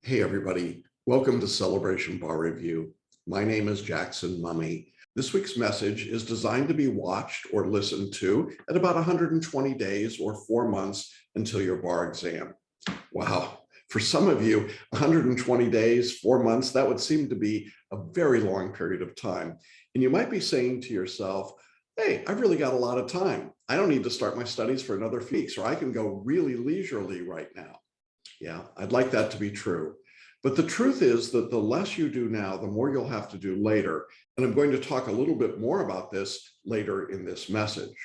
Hey everybody, welcome to Celebration Bar Review. My name is Jackson Mummy. This week's message is designed to be watched or listened to at about 120 days or 4 months until your bar exam. Wow, for some of you, 120 days, 4 months, that would seem to be a very long period of time. And you might be saying to yourself, hey, I've really got a lot of time. I don't need to start my studies for another few weeks, or I can go really leisurely right now. Yeah, I'd like that to be true. But the truth is that the less you do now, the more you'll have to do later. And I'm going to talk a little bit more about this later in this message.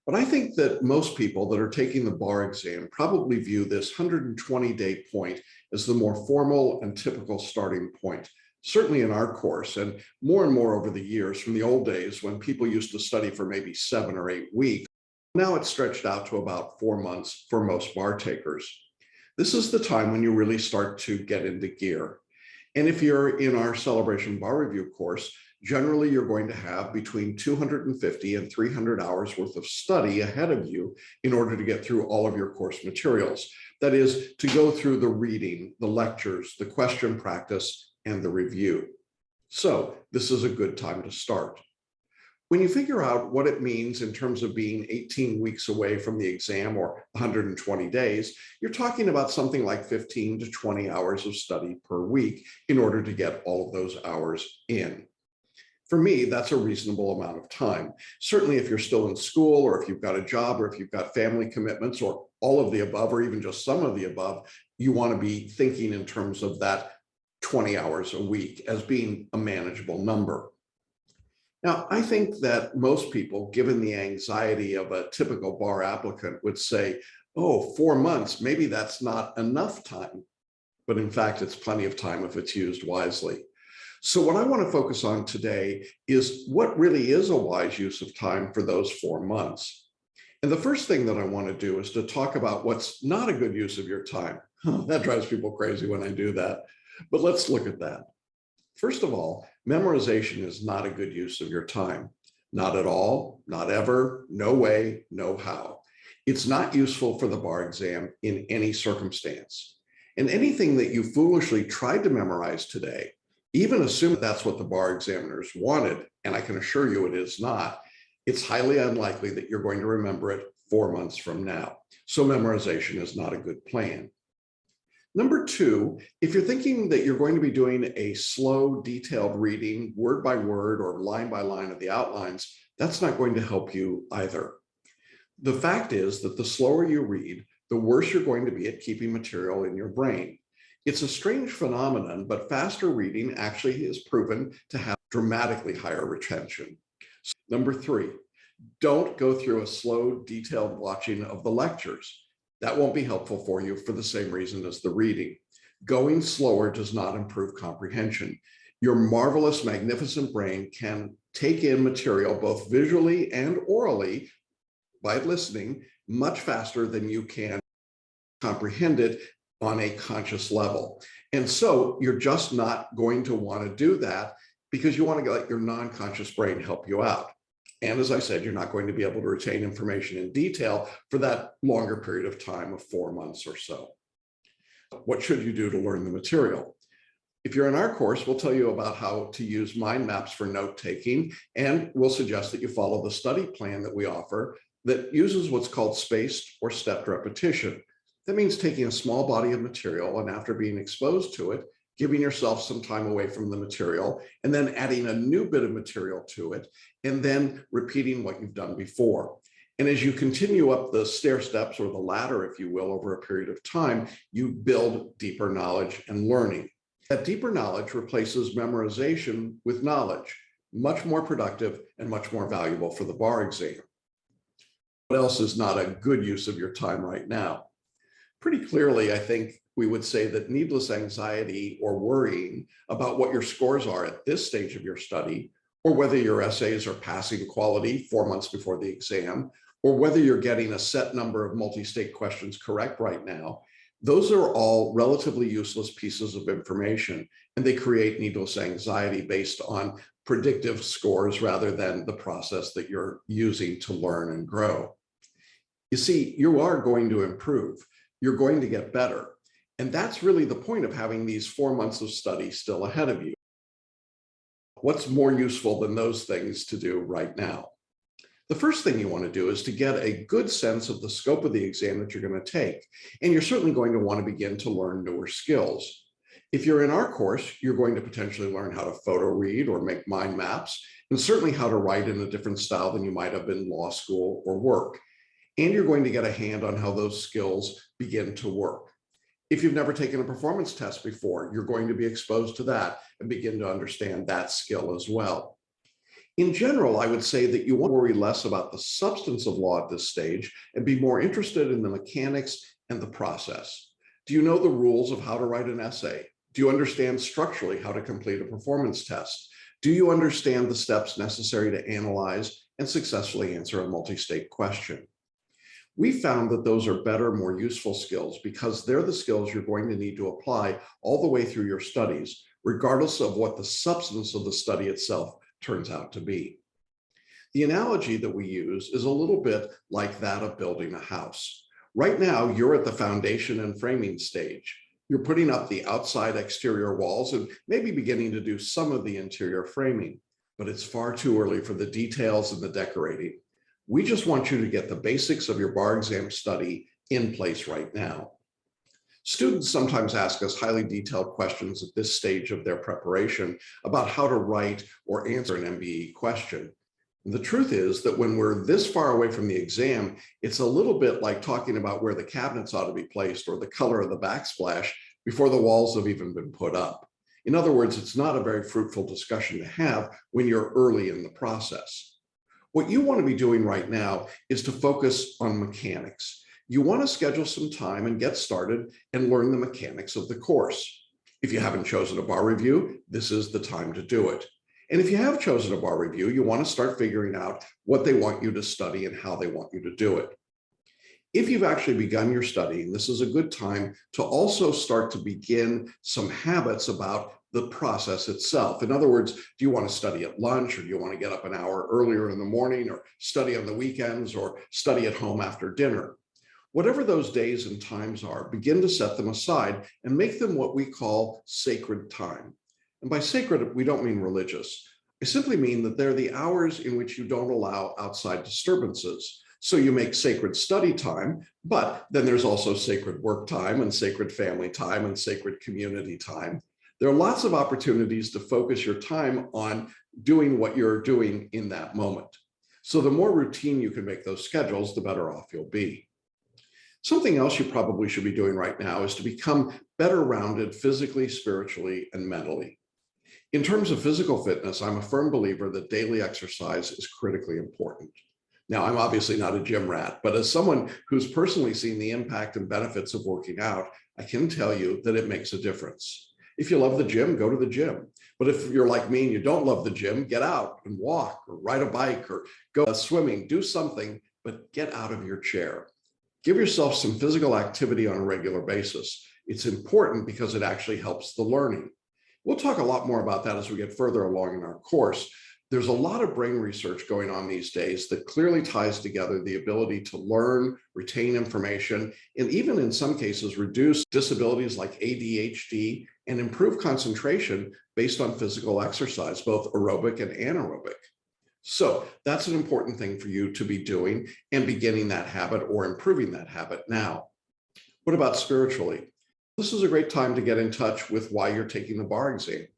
But I think that most people that are taking the bar exam probably view this 120-day point as the more formal and typical starting point, certainly in our course, and more over the years from the old days when people used to study for maybe 7 or 8 weeks. Now it's stretched out to about 4 months for most bar takers. This is the time when you really start to get into gear. And if you're in our Celebration Bar Review course, generally you're going to have between 250 and 300 hours worth of study ahead of you in order to get through all of your course materials. That is, to go through the reading, the lectures, the question practice, and the review. So this is a good time to start. When you figure out what it means in terms of being 18 weeks away from the exam or 120 days, you're talking about something like 15 to 20 hours of study per week in order to get all of those hours in. For me, that's a reasonable amount of time. Certainly if you're still in school, or if you've got a job, or if you've got family commitments, or all of the above, or even just some of the above, you want to be thinking in terms of that 20 hours a week as being a manageable number. Now, I think that most people, given the anxiety of a typical bar applicant, would say, oh, 4 months, maybe that's not enough time. But in fact, it's plenty of time if it's used wisely. So what I want to focus on today is what really is a wise use of time for those 4 months. And the first thing that I want to do is to talk about what's not a good use of your time. That drives people crazy when I do that. But let's look at that. First of all, memorization is not a good use of your time. Not at all, not ever, no way, no how. It's not useful for the bar exam in any circumstance. And anything that you foolishly tried to memorize today, even assume that's what the bar examiners wanted, and I can assure you it is not, it's highly unlikely that you're going to remember it 4 months from now. So memorization is not a good plan. Number two, if you're thinking that you're going to be doing a slow, detailed reading, word by word or line by line of the outlines, that's not going to help you either. The fact is that the slower you read, the worse you're going to be at keeping material in your brain. It's a strange phenomenon, but faster reading actually is proven to have dramatically higher retention. Number three, don't go through a slow, detailed watching of the lectures. That won't be helpful for you for the same reason as the reading. Going slower does not improve comprehension. Your marvelous, magnificent brain can take in material both visually and orally by listening much faster than you can comprehend it on a conscious level. And so you're just not going to want to do that because you want to let your non-conscious brain help you out. And as I said, you're not going to be able to retain information in detail for that longer period of time of 4 months or so. What should you do to learn the material? If you're in our course, we'll tell you about how to use mind maps for note-taking, and we'll suggest that you follow the study plan that we offer that uses what's called spaced or stepped repetition. That means taking a small body of material and after being exposed to it, giving yourself some time away from the material, and then adding a new bit of material to it, and then repeating what you've done before. And as you continue up the stair steps or the ladder, if you will, over a period of time, you build deeper knowledge and learning. That deeper knowledge replaces memorization with knowledge, much more productive and much more valuable for the bar exam. What else is not a good use of your time right now? Pretty clearly, I think we would say that needless anxiety or worrying about what your scores are at this stage of your study, or whether your essays are passing quality 4 months before the exam, or whether you're getting a set number of multi-state questions correct right now, those are all relatively useless pieces of information, and they create needless anxiety based on predictive scores rather than the process that you're using to learn and grow. You see, you are going to improve. You're going to get better. And that's really the point of having these 4 months of study still ahead of you. What's more useful than those things to do right now? The first thing you want to do is to get a good sense of the scope of the exam that you're going to take. And you're certainly going to want to begin to learn newer skills. If you're in our course, you're going to potentially learn how to photo read or make mind maps, and certainly how to write in a different style than you might have in law school or work. And you're going to get a hand on how those skills begin to work. If you've never taken a performance test before, you're going to be exposed to that and begin to understand that skill as well. In general, I would say that you want to worry less about the substance of law at this stage and be more interested in the mechanics and the process. Do you know the rules of how to write an essay? Do you understand structurally how to complete a performance test? Do you understand the steps necessary to analyze and successfully answer a multi-state question? We found that those are better, more useful skills because they're the skills you're going to need to apply all the way through your studies, regardless of what the substance of the study itself turns out to be. The analogy that we use is a little bit like that of building a house. Right now, you're at the foundation and framing stage. You're putting up the outside exterior walls and maybe beginning to do some of the interior framing, but it's far too early for the details and the decorating. We just want you to get the basics of your bar exam study in place right now. Students sometimes ask us highly detailed questions at this stage of their preparation about how to write or answer an MBE question. And the truth is that when we're this far away from the exam, it's a little bit like talking about where the cabinets ought to be placed or the color of the backsplash before the walls have even been put up. In other words, it's not a very fruitful discussion to have when you're early in the process. What you want to be doing right now is to focus on mechanics. You want to schedule some time and get started and learn the mechanics of the course. If you haven't chosen a bar review, this is the time to do it. And if you have chosen a bar review, you want to start figuring out what they want you to study and how they want you to do it. If you've actually begun your studying, this is a good time to also start to begin some habits about the process itself. In other words, do you want to study at lunch, or do you want to get up an hour earlier in the morning, or study on the weekends, or study at home after dinner? Whatever those days and times are, begin to set them aside and make them what we call sacred time. And by sacred, we don't mean religious. I simply mean that they're the hours in which you don't allow outside disturbances. So you make sacred study time, but then there's also sacred work time and sacred family time and sacred community time. There are lots of opportunities to focus your time on doing what you're doing in that moment. So the more routine you can make those schedules, the better off you'll be. Something else you probably should be doing right now is to become better rounded physically, spiritually, and mentally. In terms of physical fitness, I'm a firm believer that daily exercise is critically important. Now, I'm obviously not a gym rat, but as someone who's personally seen the impact and benefits of working out, I can tell you that it makes a difference. If you love the gym, go to the gym. But if you're like me and you don't love the gym, get out and walk or ride a bike or go swimming, do something, but get out of your chair. Give yourself some physical activity on a regular basis. It's important because it actually helps the learning. We'll talk a lot more about that as we get further along in our course. There's a lot of brain research going on these days that clearly ties together the ability to learn, retain information, and even in some cases reduce disabilities like ADHD and improve concentration based on physical exercise, both aerobic and anaerobic. So that's an important thing for you to be doing and beginning that habit or improving that habit now. What about spiritually? This is a great time to get in touch with why you're taking the bar exam.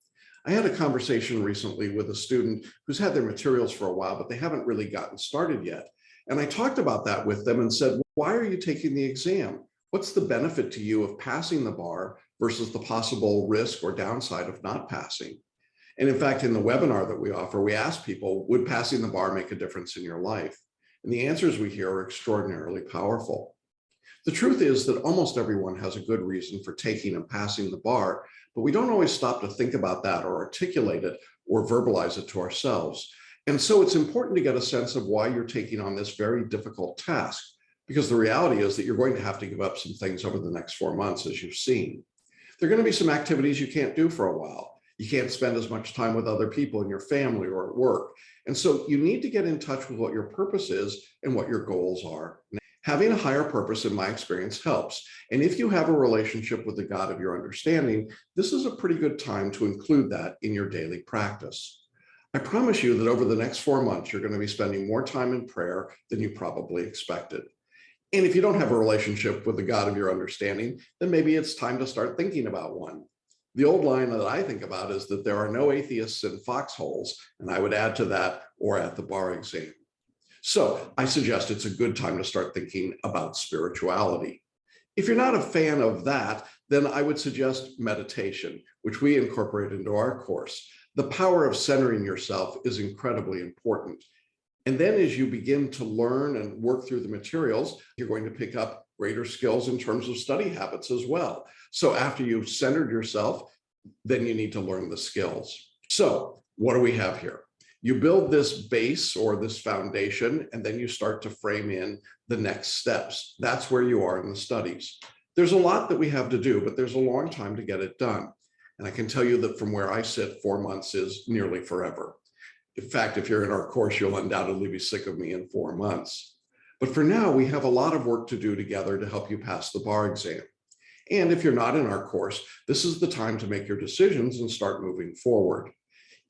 I had a conversation recently with a student who's had their materials for a while, but they haven't really gotten started yet. And I talked about that with them and said, why are you taking the exam? What's the benefit to you of passing the bar versus the possible risk or downside of not passing? And in fact, in the webinar that we offer, we ask people, would passing the bar make a difference in your life? And the answers we hear are extraordinarily powerful. The truth is that almost everyone has a good reason for taking and passing the bar, but we don't always stop to think about that or articulate it or verbalize it to ourselves. And so it's important to get a sense of why you're taking on this very difficult task, because the reality is that you're going to have to give up some things over the next 4 months, as you've seen. There are going to be some activities you can't do for a while. You can't spend as much time with other people in your family or at work. And so you need to get in touch with what your purpose is and what your goals are. Having a higher purpose, in my experience, helps. And if you have a relationship with the God of your understanding, this is a pretty good time to include that in your daily practice. I promise you that over the next 4 months, you're going to be spending more time in prayer than you probably expected. And if you don't have a relationship with the God of your understanding, then maybe it's time to start thinking about one. The old line that I think about is that there are no atheists in foxholes, and I would add to that, or at the bar exam. So I suggest it's a good time to start thinking about spirituality. If you're not a fan of that, then I would suggest meditation, which we incorporate into our course. The power of centering yourself is incredibly important. And then as you begin to learn and work through the materials, you're going to pick up greater skills in terms of study habits as well. So after you've centered yourself, then you need to learn the skills. So what do we have here? You build this base or this foundation, and then you start to frame in the next steps. That's where you are in the studies. There's a lot that we have to do, but there's a long time to get it done. And I can tell you that from where I sit, 4 months is nearly forever. In fact, if you're in our course, you'll undoubtedly be sick of me in 4 months. But for now, we have a lot of work to do together to help you pass the bar exam. And if you're not in our course, this is the time to make your decisions and start moving forward.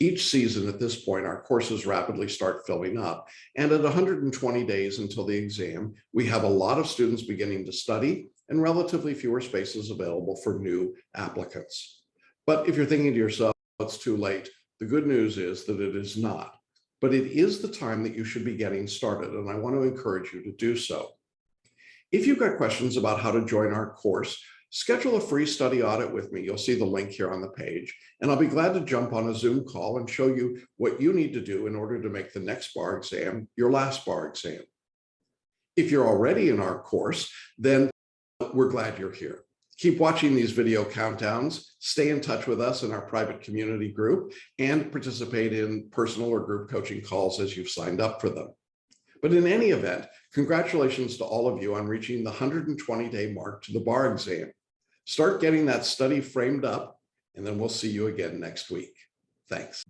Each season at this point, our courses rapidly start filling up. And at 120 days until the exam, we have a lot of students beginning to study and relatively fewer spaces available for new applicants. But if you're thinking to yourself, it's too late, the good news is that it is not. But it is the time that you should be getting started, and I want to encourage you to do so. If you've got questions about how to join our course, schedule a free study audit with me. You'll see the link here on the page, and I'll be glad to jump on a Zoom call and show you what you need to do in order to make the next bar exam your last bar exam. If you're already in our course, then we're glad you're here. Keep watching these video countdowns, stay in touch with us in our private community group, and participate in personal or group coaching calls as you've signed up for them. But in any event, congratulations to all of you on reaching the 120-day mark to the bar exam. Start getting that study framed up, and then we'll see you again next week. Thanks.